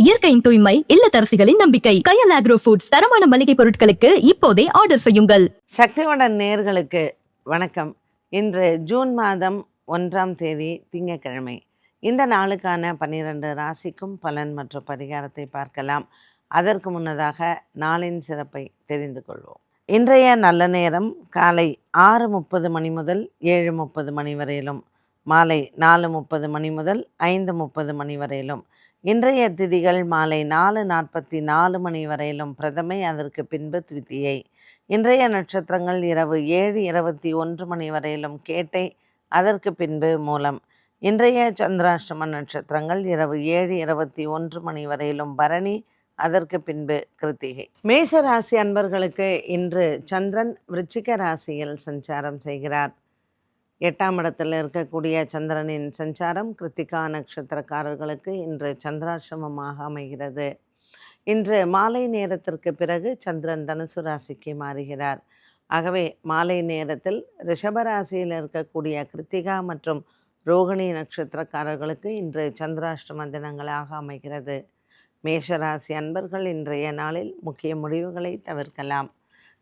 இயற்கையின் தூய்மை, இல்லத்தரசிகளின் நம்பிக்கை. கையல் ஆக்ரோ ஃபுட்ஸ் தரமான மளிகை பொருட்களுக்கு இப்போதே ஆர்டர் செய்யுங்கள். சக்திவடன் நேயர்களுக்கு வணக்கம். இன்று ஜூன் மாதம் 1ஆம் தேதி திங்கட்கிழமை. இந்த நாளுக்கான 12 ராசிக்கும் பலன் மற்றும் பரிகாரத்தை பார்க்கலாம். அதற்கு முன்னதாக நாளின் சிறப்பை தெரிந்து கொள்வோம். இன்றைய நல்ல நேரம் காலை 6:30 மணி முதல் 7:30 மணி வரையிலும், மாலை 4:30 மணி முதல் 5:30 மணி வரையிலும். இன்றைய திதிகள் மாலை 4:44 மணி வரையிலும் பிரதமை, அதற்கு பின்பு த்விதியை. இன்றைய நட்சத்திரங்கள் இரவு 7:21 மணி வரையிலும் கேட்டை, அதற்கு பின்பு மூலம். இன்றைய சந்திராஷ்டம நட்சத்திரங்கள் இரவு 7:21 மணி வரையிலும் பரணி, அதற்கு பின்பு கிருத்திகை. மேஷ ராசி அன்பர்களுக்கு இன்று சந்திரன் விருச்சிக ராசியில் சஞ்சாரம் செய்கிறார். 8ஆம் இடத்தில் இருக்கக்கூடிய சந்திரனின் சஞ்சாரம் கிருத்திகா நட்சத்திரக்காரர்களுக்கு இன்று சந்திராசிரமமாக அமைகிறது. இன்று மாலை நேரத்திற்கு பிறகு சந்திரன் தனுசு ராசிக்கு மாறுகிறார். ஆகவே மாலை நேரத்தில் ரிஷபராசியில் இருக்கக்கூடிய கிருத்திகா மற்றும் ரோகிணி நட்சத்திரக்காரர்களுக்கு இன்று சந்திராஷ்டம தினங்களாக அமைகிறது. மேஷராசி அன்பர்கள் இன்றைய நாளில் முக்கிய முடிவுகளை தவிர்க்கலாம்.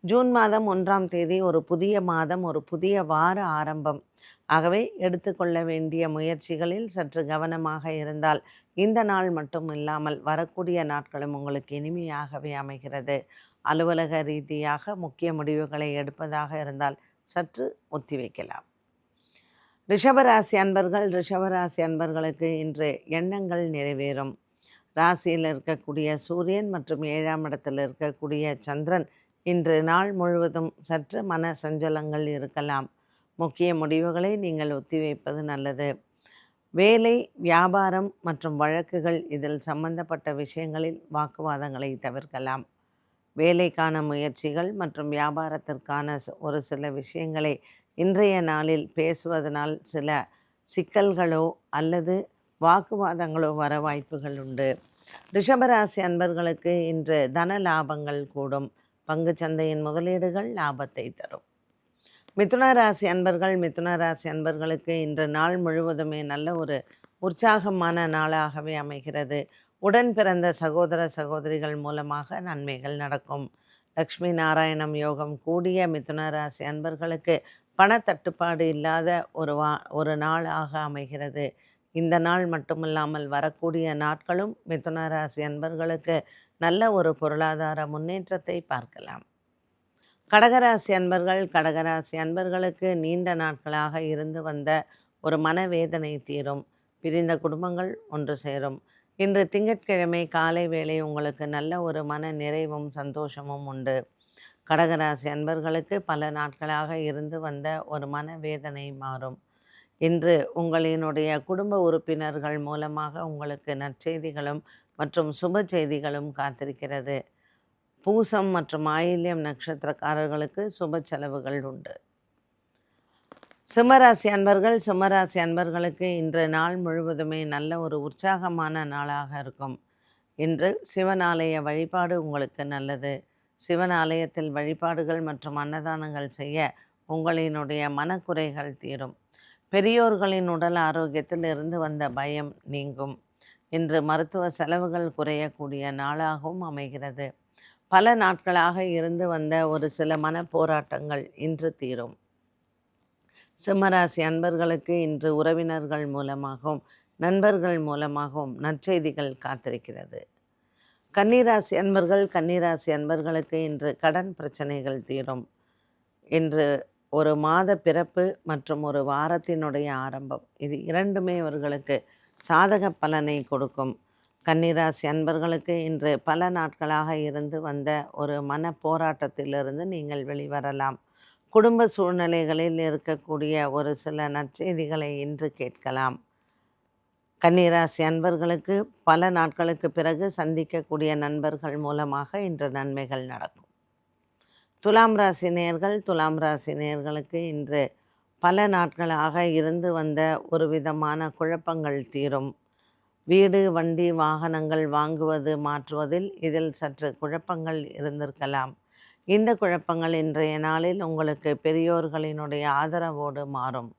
ஜூன் மாதம் 1ஆம் தேதி ஒரு புதிய மாதம், ஒரு புதிய வார ஆரம்பம். ஆகவே எடுத்துக்கொள்ள வேண்டிய முயற்சிகளில் சற்று கவனமாக இருந்தால் இந்த நாள் மட்டும் இல்லாமல் வரக்கூடிய நாட்களும் உங்களுக்கு இனிமையாகவே அமைகிறது. அலுவலக ரீதியாக முக்கிய முடிவுகளை எடுப்பதாக இருந்தால் சற்று ஒத்திவைக்கலாம். ரிஷபராசி அன்பர்களுக்கு இன்று எண்ணங்கள் நிறைவேறும். ராசியில் இருக்கக்கூடிய சூரியன் மற்றும் 7ஆம் இடத்தில் இருக்கக்கூடிய சந்திரன் இன்று நாள் முழுவதும் சற்று மன சஞ்சலங்கள் இருக்கலாம். முக்கிய முடிவுகளை நீங்கள் ஒத்திவைப்பது நல்லது. வேலை, வியாபாரம் மற்றும் வழக்குகள், இதில் சம்பந்தப்பட்ட விஷயங்களில் வாக்குவாதங்களை தவிர்க்கலாம். வேலைக்கான முயற்சிகள் மற்றும் வியாபாரத்திற்கான ஒரு சில விஷயங்களை இன்றைய நாளில் பேசுவதனால் சில சிக்கல்களோ அல்லது வாக்குவாதங்களோ வர வாய்ப்புகள் உண்டு. ரிஷபராசி அன்பர்களுக்கு இன்று தன லாபங்கள் கூடும். பங்கு சந்தையின் முதலீடுகள் லாபத்தை தரும். மிதுன ராசி அன்பர்களுக்கு இன்று நாள் முழுவதுமே நல்ல ஒரு உற்சாகமான நாளாகவே அமைகிறது. உடன் பிறந்த சகோதர சகோதரிகள் மூலமாக நன்மைகள் நடக்கும். லக்ஷ்மி நாராயணம் யோகம் கூடிய மிதுன ராசி அன்பர்களுக்கு பணத்தட்டுப்பாடு இல்லாத ஒரு நாளாக அமைகிறது. இந்த நாள் மட்டுமில்லாமல் வரக்கூடிய நாட்களும் மிதுன ராசி அன்பர்களுக்கு நல்ல ஒரு பொருளாதார முன்னேற்றத்தை பார்க்கலாம். கடகராசி அன்பர்களுக்கு நீண்ட நாட்களாக இருந்து வந்த ஒரு மனவேதனை தீரும். பிரிந்த குடும்பங்கள் ஒன்று சேரும். இன்று திங்கட்கிழமை காலை வேளை உங்களுக்கு நல்ல ஒரு மன நிறைவும் சந்தோஷமும் உண்டு. கடகராசி அன்பர்களுக்கு பல நாட்களாக இருந்து வந்த ஒரு மனவேதனை மாறும். இன்று உங்களினுடைய குடும்ப உறுப்பினர்கள் மூலமாக உங்களுக்கு நற்செய்திகளும் மற்றும் சுப செய்திகளும் காத்திருக்கிறது. பூசம் மற்றும் ஆயில்யம் நட்சத்திரக்காரர்களுக்கு சுப செலவுகள் உண்டு. சிம்மராசி அன்பர்களுக்கு இன்று நாள் முழுவதுமே நல்ல ஒரு உற்சாகமான நாளாக இருக்கும். இன்று சிவனாலய வழிபாடு உங்களுக்கு நல்லது. சிவனாலயத்தில் வழிபாடுகள் மற்றும் அன்னதானங்கள் செய்ய உங்களினுடைய மனக்குறைகள் தீரும். பெரியோர்களின் உடல் ஆரோக்கியத்தில் இருந்து வந்த பயம் நீங்கும். இன்று மருத்துவ செலவுகள் குறையக்கூடிய நாளாகவும் அமைகிறது. பல நாட்களாக இருந்து வந்த ஒரு சில மன போராட்டங்கள் இன்று தீரும். சிம்மராசி அன்பர்களுக்கு இன்று உறவினர்கள் மூலமாகவும் நண்பர்கள் மூலமாகவும் நற்செய்திகள் காத்திருக்கிறது. கன்னிராசி அன்பர்களுக்கு இன்று கடன் பிரச்சனைகள் தீரும். இன்று ஒரு மாத பிறப்பு மற்றும் ஒரு வாரத்தினுடைய ஆரம்பம், இது இரண்டுமே இவர்களுக்கு சாதக பலனை கொடுக்கும். கன்னிராசி அன்பர்களுக்கு இன்று பல நாட்களாக இருந்து வந்த ஒரு மன போராட்டத்திலிருந்து நீங்கள் வெளிவரலாம். குடும்ப சூழ்நிலைகளில் இருக்கக்கூடிய ஒரு சில நற்செய்திகளை இன்று கேட்கலாம். கன்னிராசி அன்பர்களுக்கு பல நாட்களுக்கு பிறகு சந்திக்கக்கூடிய நண்பர்கள் மூலமாக இன்று நன்மைகள் நடக்கும். துலாம் ராசி நேயர்களுக்கு இன்று பல நாட்களாக இருந்து வந்த ஒரு விதமான குழப்பங்கள் தீரும். வீடு, வண்டி, வாகனங்கள் வாங்குவது, மாற்றுவதில் இதில் சற்று குழப்பங்கள் இருந்திருக்கலாம். இந்த குழப்பங்கள் இன்றைய நாளில் உங்களுக்கு பெரியோர்களினுடைய ஆதரவோடு மாறும்.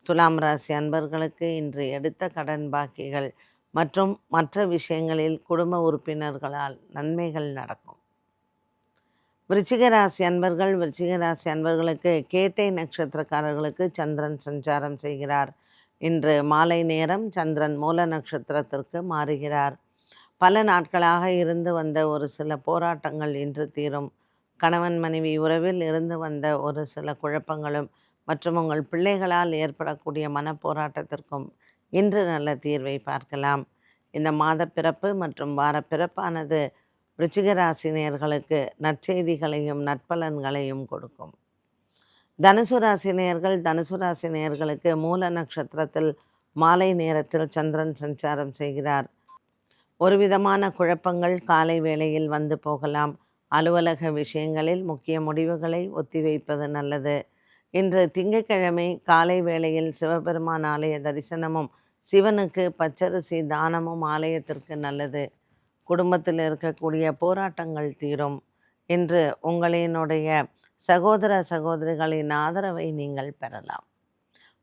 துலாம் ராசி அன்பர்களுக்கு இன்று எடுத்த கடன் பாக்கிகள் மற்றும் மற்ற விஷயங்களில் குடும்ப உறுப்பினர்களால் நன்மைகள் நடக்கும். விருச்சிக ராசி அன்பர்கள், விருச்சிக ராசி அன்பர்களுக்கு கேட்டை நட்சத்திரக்காரர்களுக்கு சந்திரன் சஞ்சாரம் செய்கிறார். இன்று மாலை நேரம் சந்திரன் மூல நட்சத்திரத்திற்கு மாறுகிறார். பல நாட்களாக இருந்து வந்த ஒரு சில போராட்டங்கள் இன்று தீரும். கணவன் மனைவி உறவில் இருந்து வந்த ஒரு சில குழப்பங்களும் மற்றும் உங்கள் பிள்ளைகளால் ஏற்படக்கூடிய மனப்போராட்டத்திற்கும் இன்று நல்ல தீர்வை பார்க்கலாம். இந்த மாத பிறப்பு மற்றும் வார பிறப்பானது விருச்சிக ராசி நேயர்களுக்கு நற்செய்திகளையும் நற்பலன்களையும் கொடுக்கும். தனுசு ராசி நேயர்கள், தனுசு ராசி நேயர்களுக்கு மூல நட்சத்திரத்தில் மாலை நேரத்தில் சந்திரன் சஞ்சாரம் செய்கிறார். ஒரு விதமான குழப்பங்கள் காலை வேளையில் வந்து போகலாம். அலுவலக விஷயங்களில் முக்கிய முடிவுகளை ஒத்திவைப்பது நல்லது. இன்று திங்கட்கிழமை காலை வேளையில் சிவபெருமான் ஆலய தரிசனமும் சிவனுக்கு பச்சரிசி தானமும் ஆலயத்திற்கு நல்லது. குடும்பத்தில் இருக்கக்கூடிய போராட்டங்கள் தீரும். இன்று உங்களினுடைய சகோதர சகோதரிகளின் ஆதரவை நீங்கள் பெறலாம்.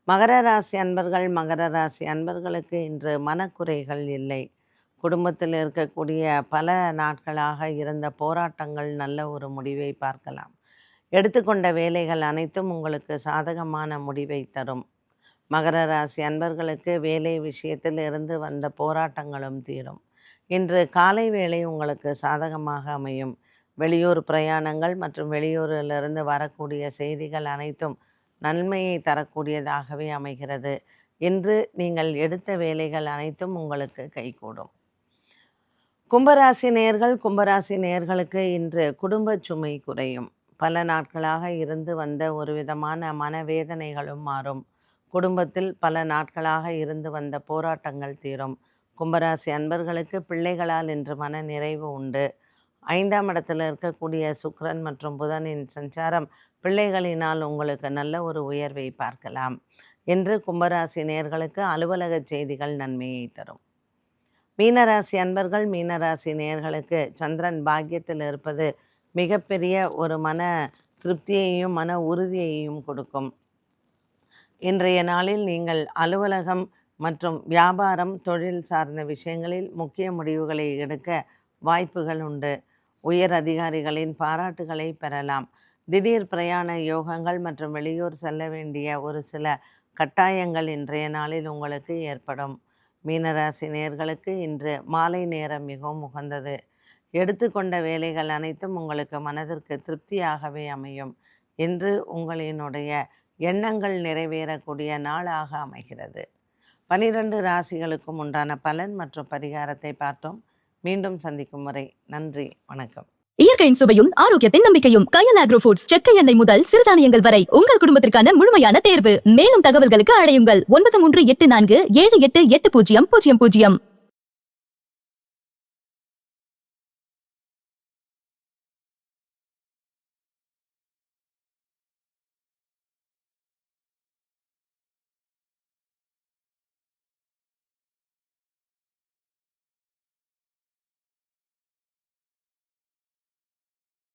மகர ராசி அன்பர்கள், மகர ராசி அன்பர்களுக்கு இன்று மனக்குறைகள் இல்லை. குடும்பத்தில் இருக்கக்கூடிய பல நாட்களாக இருந்த போராட்டங்கள் நல்ல ஒரு முடிவை பார்க்கலாம். எடுத்துக்கொண்ட வேலைகள் அனைத்தும் உங்களுக்கு சாதகமான முடிவை தரும். மகர ராசி அன்பர்களுக்கு வேலை விஷயத்தில் இருந்து வந்த போராட்டங்களும் தீரும். இன்று காலை வேளை உங்களுக்கு சாதகமாக அமையும். வெளியூர் பிரயாணங்கள் மற்றும் வெளியூரிலிருந்து வரக்கூடிய செய்திகள் அனைத்தும் நன்மையை தரக்கூடியதாகவே அமைகிறது. இன்று நீங்கள் எடுத்த வேலைகள் அனைத்தும் உங்களுக்கு கைகூடும். கும்பராசி நேயர்கள், கும்பராசி நேயர்களுக்கு இன்று குடும்ப சுமை குறையும். பல நாட்களாக இருந்து வந்த ஒரு விதமான மனவேதனைகளும் மாறும். குடும்பத்தில் பல நாட்களாக இருந்து வந்த போராட்டங்கள் தீரும். கும்பராசி அன்பர்களுக்கு பிள்ளைகளால் இன்று மன நிறைவு உண்டு. 5ஆம் இடத்தில் இருக்கக்கூடிய சுக்கிரன் மற்றும் புதனின் சஞ்சாரம் பிள்ளைகளினால் உங்களுக்கு நல்ல ஒரு உயர்வை பார்க்கலாம். இன்று கும்பராசி நேயர்களுக்கு அலுவலக செய்திகள் நன்மையை தரும். மீனராசி அன்பர்கள், மீனராசி நேயர்களுக்கு சந்திரன் பாக்கியத்தில் இருப்பது மிகப்பெரிய ஒரு மன திருப்தியையும் மன உறுதியையும் கொடுக்கும். இன்றைய நாளில் நீங்கள் அலுவலகம் மற்றும் வியாபாரம், தொழில் சார்ந்த விஷயங்களில் முக்கிய முடிவுகளை எடுக்க வாய்ப்புகள் உண்டு. உயர் அதிகாரிகளின் பாராட்டுகளை பெறலாம். திடீர் பிரயாண யோகங்கள் மற்றும் வெளியூர் செல்ல வேண்டிய ஒரு சில கட்டாயங்கள் இன்றைய நாளில் உங்களுக்கு ஏற்படும். மீனராசி நேயர்களுக்கு இன்று மாலை நேரம் மிகவும் உகந்தது. எடுத்துக்கொண்ட வேலைகள் அனைத்தும் உங்களுக்கு மனதிற்கு திருப்தியாகவே அமையும். இன்று உங்களினுடைய எண்ணங்கள் நிறைவேறக்கூடிய நாளாக அமைகிறது. 12 ராசிகளுக்கும் உண்டான பலன் மற்றும் பரிகாரத்தை பார்த்தோம். மீண்டும் சந்திக்கும் வரை நன்றி, வணக்கம். இயற்கையின் சுவையும் ஆரோக்கியத்தின் நம்பிக்கையும் கயல் ஆக்ரோ ஃபுட்ஸ். செக்கை எண்ணெய் முதல் சிறுதானியங்கள் வரை உங்கள் குடும்பத்திற்கான முழுமையான தேர்வு. மேலும் தகவல்களுக்கு அழையுங்கள் 9384788000.